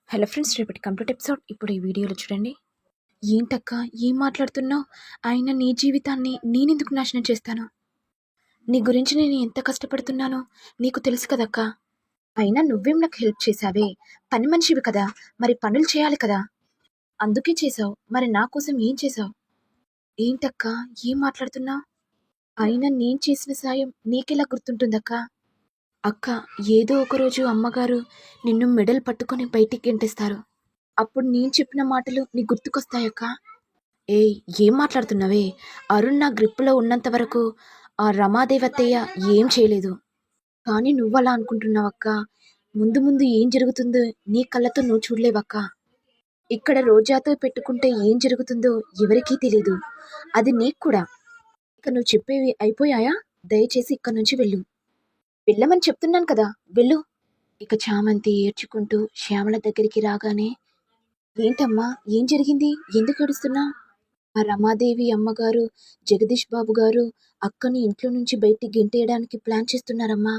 Hello friends, రేపటి complete episode ఇప్పుడు ఈ వీడియోలో చూడండి. ఏంటక్క, ఏం మాట్లాడుతున్నావు? అయినా నీ జీవితాన్ని నేనెందుకు నాశనం చేస్తాను? నీ గురించి నేను ఎంత కష్టపడుతున్నానో నీకు తెలుసు కదక్క. అయినా నువ్వేం నాకు హెల్ప్ చేశావే? పని మనిషివి కదా, మరి పనులు చేయాలి కదా. అందుకే చేసావు. మరి నా కోసం ఏం చేసావు? ఏంటక్క, ఏం మాట్లాడుతున్నావు? అయినా నేను చేసిన సాయం నీకెలా గుర్తుంటుందక్క? అక్క, ఏదో ఒకరోజు అమ్మగారు నిన్ను మెడల్ పట్టుకొని బయటికి గెంటేస్తారు. అప్పుడు నేను చెప్పిన మాటలు నీ గుర్తుకొస్తాయక్క. ఏయ్, ఏం మాట్లాడుతున్నావే? అరుణ్ నా గ్రిప్పులో ఉన్నంత వరకు ఆ రమాదేవత్తయ్య ఏం చేయలేదు. కానీ నువ్వలా అనుకుంటున్నావక్క. ముందు ముందు ఏం జరుగుతుందో నీ కళ్ళతో నువ్వు చూడలేవక్క. ఇక్కడ రోజాతో పెట్టుకుంటే ఏం జరుగుతుందో ఎవరికీ తెలీదు. అది నీకు కూడా. ఇక నువ్వు చెప్పేవి అయిపోయాయా? దయచేసి ఇక్కడి నుంచి వెళ్ళు. వెళ్ళమని చెప్తున్నాను కదా, వెళ్ళు. ఇక చామంతి ఏడ్చుకుంటూ శ్యామల దగ్గరికి రాగానే, ఏంటమ్మా, ఏం జరిగింది? ఎందుకు ఏడుస్తున్నా? ఆ రమాదేవి అమ్మగారు, జగదీష్ బాబు గారు అక్కని ఇంట్లో నుంచి బయటికి గెంటేయడానికి ప్లాన్ చేస్తున్నారమ్మా.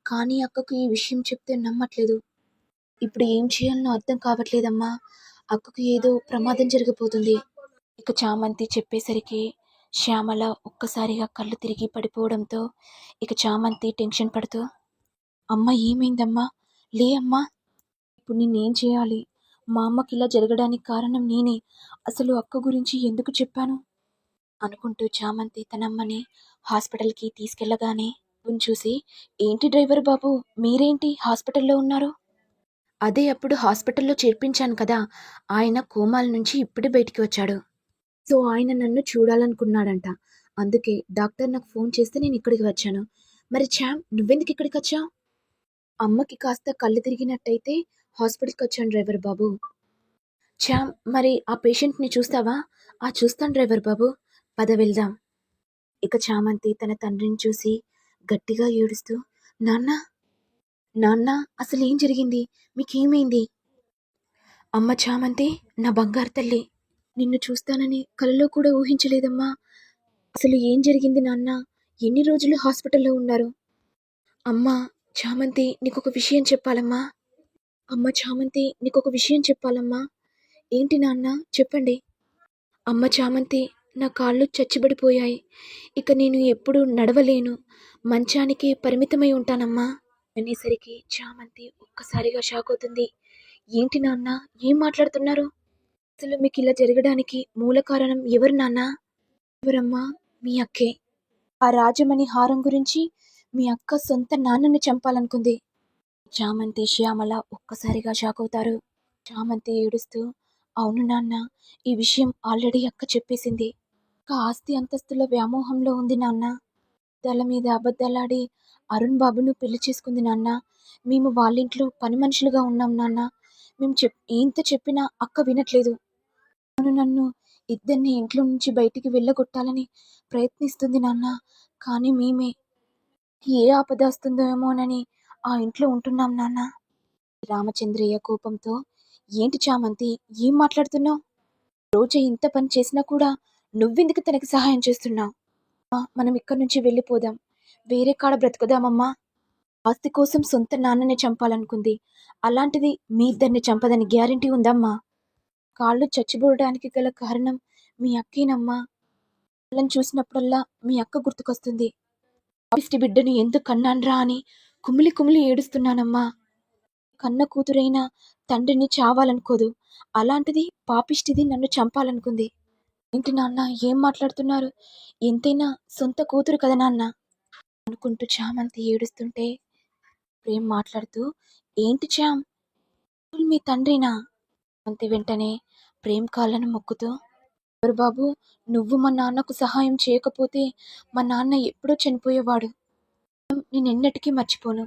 కానీ అక్కకు ఈ విషయం చెప్తే నమ్మట్లేదు. ఇప్పుడు ఏం చేయాలనో అర్థం కావట్లేదమ్మా. అక్కకు ఏదో ప్రమాదం జరగబోతుంది. ఇక చామంతి చెప్పేసరికి శ్యామల ఒక్కసారిగా కళ్ళు తిరిగి పడిపోవడంతో ఇక చామంతి టెన్షన్ పడుతూ, అమ్మ ఏమైందమ్మా? లే అమ్మా. ఇప్పుడు నేనేం చేయాలి? మా అమ్మకి ఇలా జరగడానికి కారణం నేనే. అసలు అక్క గురించి ఎందుకు చెప్పాను అనుకుంటూ చామంతి తనమ్మని హాస్పిటల్కి తీసుకెళ్లగానే చూసి, ఏంటి డ్రైవర్ బాబు, మీరేంటి హాస్పిటల్లో ఉన్నారు? అదే అప్పుడు హాస్పిటల్లో చేర్పించాను కదా, ఆయన కోమాల నుంచి ఇప్పుడే బయటికి వచ్చాడు. సో ఆయన నన్ను చూడాలనుకున్నాడంట. అందుకే డాక్టర్ నాకు ఫోన్ చేస్తే నేను ఇక్కడికి వచ్చాను. మరి చామ్, నువ్వెందుకు ఇక్కడికి వచ్చావు? అమ్మకి కాస్త కళ్ళు తిరిగినట్టయితే హాస్పిటల్కి వచ్చాను డ్రైవర్ బాబు. చామ్, మరి ఆ పేషెంట్ని చూస్తావా? చూస్తాను డ్రైవర్ బాబు, పద వెళ్దాం. ఇక చామంతి తన తండ్రిని చూసి గట్టిగా ఏడుస్తూ, నాన్న, నాన్న, అసలు ఏం జరిగింది? మీకేమైంది? అమ్మ చామంతి, నా బంగారు తల్లి, నిన్ను చూస్తానని కలలో కూడా ఊహించలేదమ్మా. అసలు ఏం జరిగింది నాన్న? ఎన్ని రోజులు హాస్పిటల్లో ఉన్నారు? అమ్మా చామంతి, నీకొక విషయం చెప్పాలమ్మా. అమ్మ చామంతి, నీకొక విషయం చెప్పాలమ్మా. ఏంటి నాన్న, చెప్పండి. అమ్మ చామంతి, నా కాళ్ళు చచ్చిబడిపోయాయి. ఇక నేను ఎప్పుడు నడవలేను. మంచానికి పరిమితమై ఉంటానమ్మా అనేసరికి చామంతి ఒక్కసారిగా షాక్ అవుతుంది. ఏంటి నాన్న, ఏం మాట్లాడుతున్నారు? అసలు మీకు ఇలా జరగడానికి మూల కారణం ఎవరు నాన్న? ఎవరమ్మా? మీ అక్కే. ఆ రాజమణి హారం గురించి మీ అక్క సొంత నాన్నని చంపాలనుకుంది. చామంతి, శ్యామల ఒక్కసారిగా షాక్ అవుతారు. చామంతి ఏడుస్తూ, అవును నాన్న, ఈ విషయం ఆల్రెడీ అక్క చెప్పేసింది. ఒక ఆస్తి అంతస్తుల వ్యామోహంలో ఉంది నాన్న. అబద్ధాల మీద అబద్ధాలాడి అరుణ్ బాబును పెళ్లి చేసుకుంది నాన్న. మేము వాళ్ళింట్లో పని మనుషులుగా ఉన్నాం నాన్న. మేము ఎంత చెప్పినా అక్క వినట్లేదు. నన్ను ఇద్దరిని ఇంట్లో నుంచి బయటికి వెళ్ళగొట్టాలని ప్రయత్నిస్తుంది నాన్న. కానీ మేమే ఏ ఆపద వస్తుందో ఏమోనని ఆ ఇంట్లో ఉంటున్నాం నాన్న. రామచంద్రయ్య కోపంతో, ఏంటి చామంతి, ఏం మాట్లాడుతున్నావు? రోజు ఇంత పని చేసినా కూడా నువ్వెందుకు తనకి సహాయం చేస్తున్నావు? మనం ఇక్కడి నుంచి వెళ్ళిపోదాం, వేరే కాడ బ్రతుకుదామమ్మా. ఆస్తి కోసం సొంత నాన్నని చంపాలనుకుంది. అలాంటిది మీ ఇద్దరిని చంపదని గ్యారెంటీ ఉందమ్మా. కాళ్ళు చచ్చిపోవడానికి గల కారణం మీ అక్కేనమ్మా. వాళ్ళని చూసినప్పుడల్లా మీ అక్క గుర్తుకొస్తుంది. పాపిష్టి బిడ్డను ఎందుకు కన్నాన్రా అని కుమిలి కుమిలి ఏడుస్తున్నానమ్మా. కన్న కూతురైన తండ్రిని చావాలనుకోదు. అలాంటిది పాపిష్టిది నన్ను చంపాలనుకుంది. ఏంటి నాన్న, ఏం మాట్లాడుతున్నారు? ఎంతైనా సొంత కూతురు కదా నాన్న అనుకుంటూ చామంతి ఏడుస్తుంటే ప్రేమ్ మాట్లాడుతూ, ఏంటి చామ్, మీ తండ్రినా? చామంతి వెంటనే ప్రేమ్ కాళ్ళను మొక్కుతూ, ఎవరు బాబు, నువ్వు మా నాన్నకు సహాయం చేయకపోతే మా నాన్న ఎప్పుడో చనిపోయేవాడు. నేనెన్నటికీ మర్చిపోను.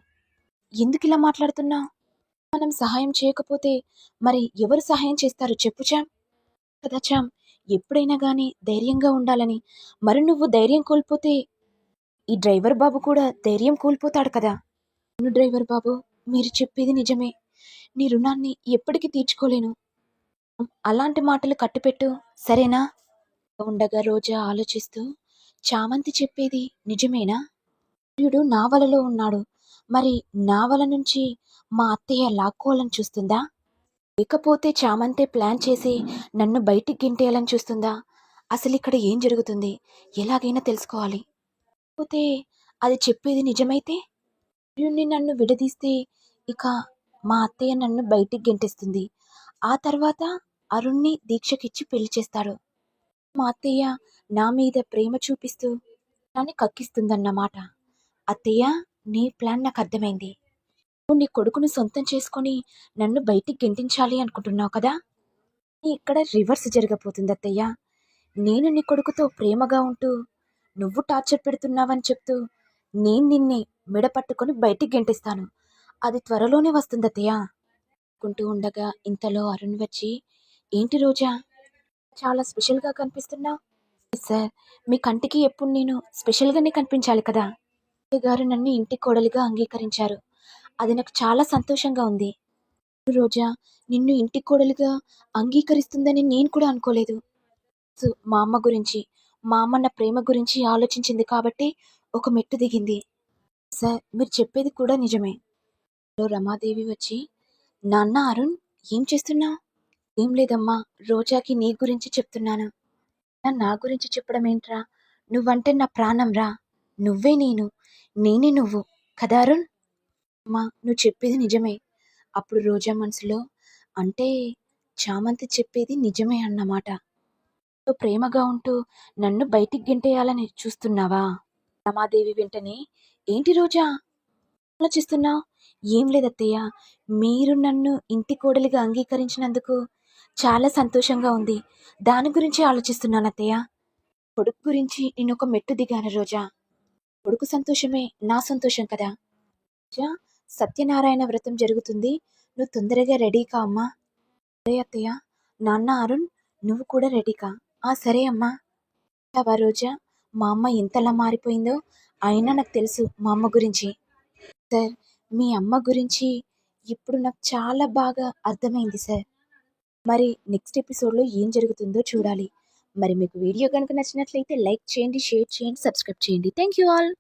ఎందుకు ఇలా మాట్లాడుతున్నా? మనం సహాయం చేయకపోతే మరి ఎవరు సహాయం చేస్తారు చెప్పు చామ్. కదా చామ్, ఎప్పుడైనా గానీ ధైర్యంగా ఉండాలని. మరి నువ్వు ధైర్యం కోల్పోతే ఈ డ్రైవర్ బాబు కూడా ధైర్యం కోల్పోతాడు కదా. అవును డ్రైవర్ బాబు, మీరు చెప్పేది నిజమే. నీ రుణాన్ని ఎప్పటికీ తీర్చుకోలేను. అలాంటి మాటలు కట్టిపెట్టు, సరేనా? ఉండగా రోజా ఆలోచిస్తూ, చామంతి చెప్పేది నిజమేనా? సూర్యుడు నా వలలో ఉన్నాడు. మరి నా వల నుంచి మా అత్తయ్య లాక్కోవాలని చూస్తుందా? లేకపోతే చామంతే ప్లాన్ చేసి నన్ను బయటికి గెంటేయాలని చూస్తుందా? అసలిక్కడ ఏం జరుగుతుంది? ఎలాగైనా తెలుసుకోవాలి. పోతే అది చెప్పేది నిజమైతే? అర్జున్ని నన్ను విడదీస్తే ఇక మా అత్తయ్య నన్ను బయటికి గెంటేస్తుంది. ఆ తర్వాత అరుణ్‌ని దీక్షకిచ్చి పెళ్లి చేస్తాడు. మా అత్తయ్య నా మీద ప్రేమ చూపిస్తూ నన్ను కక్కిస్తుందన్నమాట. అత్తయ్య, నీ ప్లాన్ నాకర్థమైంది. నువ్వు నీ కొడుకుని సొంతం చేసుకొని నన్ను బయటికి గెంటించాలి అనుకుంటున్నావు కదా? ఇక్కడ రివర్స్ జరగబోతుంది అత్తయ్య. నేను నీ కొడుకుతో ప్రేమగా ఉంటూ నువ్వు టార్చర్ పెడుతున్నావని చెప్తూ నేను నిన్నే మెడ పట్టుకొని బయటికి గెంటిస్తాను. అది త్వరలోనే వస్తుంది అత్తయ్య. అనుకుంటూ ఉండగా ఇంతలో అరుణ్ వచ్చి, ఏంటి రోజా, చాలా స్పెషల్గా కనిపిస్తున్నావు. సార్, మీ కంటికి ఎప్పుడు నేను స్పెషల్గానే కనిపించాలి కదా. అత్తయ్య గారు నన్ను ఇంటి కోడలిగా అంగీకరించారు. అది నాకు చాలా సంతోషంగా ఉంది. రోజా నిన్ను ఇంటి కోడలిగా అంగీకరిస్తుందని నేను కూడా అనుకోలేదు. మా అమ్మ గురించి, మా అమ్మ నా ప్రేమ గురించి ఆలోచించింది కాబట్టి ఒక మెట్టు దిగింది. సార్, మీరు చెప్పేది కూడా నిజమే. రమాదేవి వచ్చి, నాన్న అరుణ్, ఏం చేస్తున్నావు? ఏం లేదమ్మా, రోజాకి నీ గురించి చెప్తున్నాను. నా గురించి చెప్పడం ఏంట్రా? నువ్వంటే నా ప్రాణం రా. నువ్వే నేను, నేనే నువ్వు కదా అరుణ్? అమ్మా, నువ్వు చెప్పేది నిజమే. అప్పుడు రోజా మనసులో, అంటే చామంతి చెప్పేది నిజమే అన్నమాట. ప్రేమగా ఉంటూ నన్ను బయటికి గెంటేయాలని చూస్తున్నావా? రమాదేవి వెంటనే, ఏంటి రోజా ఆలోచిస్తున్నావు? ఏం లేదత్తయ్య, మీరు నన్ను ఇంటి కోడలిగా అంగీకరించినందుకు చాలా సంతోషంగా ఉంది. దాని గురించి ఆలోచిస్తున్నాను అత్తయ్య. కొడుకు గురించి నేను ఒక మెట్టు దిగాను రోజా. కొడుకు సంతోషమే నా సంతోషం కదా. రోజా, సత్యనారాయణ వ్రతం జరుగుతుంది. నువ్వు తొందరగా రెడీ కా అమ్మా. సరే అత్తయ్య. నాన్న అరుణ్, నువ్వు కూడా రెడీ కా. సరే అమ్మా. రోజా, మా అమ్మ ఎంతలా మారిపోయిందో. అయినా నాకు తెలుసు మా అమ్మ గురించి. సార్, మీ అమ్మ గురించి ఇప్పుడు నాకు చాలా బాగా అర్థమైంది సార్. మరి నెక్స్ట్ ఎపిసోడ్లో ఏం జరుగుతుందో చూడాలి. మరి మీకు వీడియో కనుక నచ్చినట్లయితే లైక్ చేయండి, షేర్ చేయండి, సబ్స్క్రైబ్ చేయండి. Thank you all.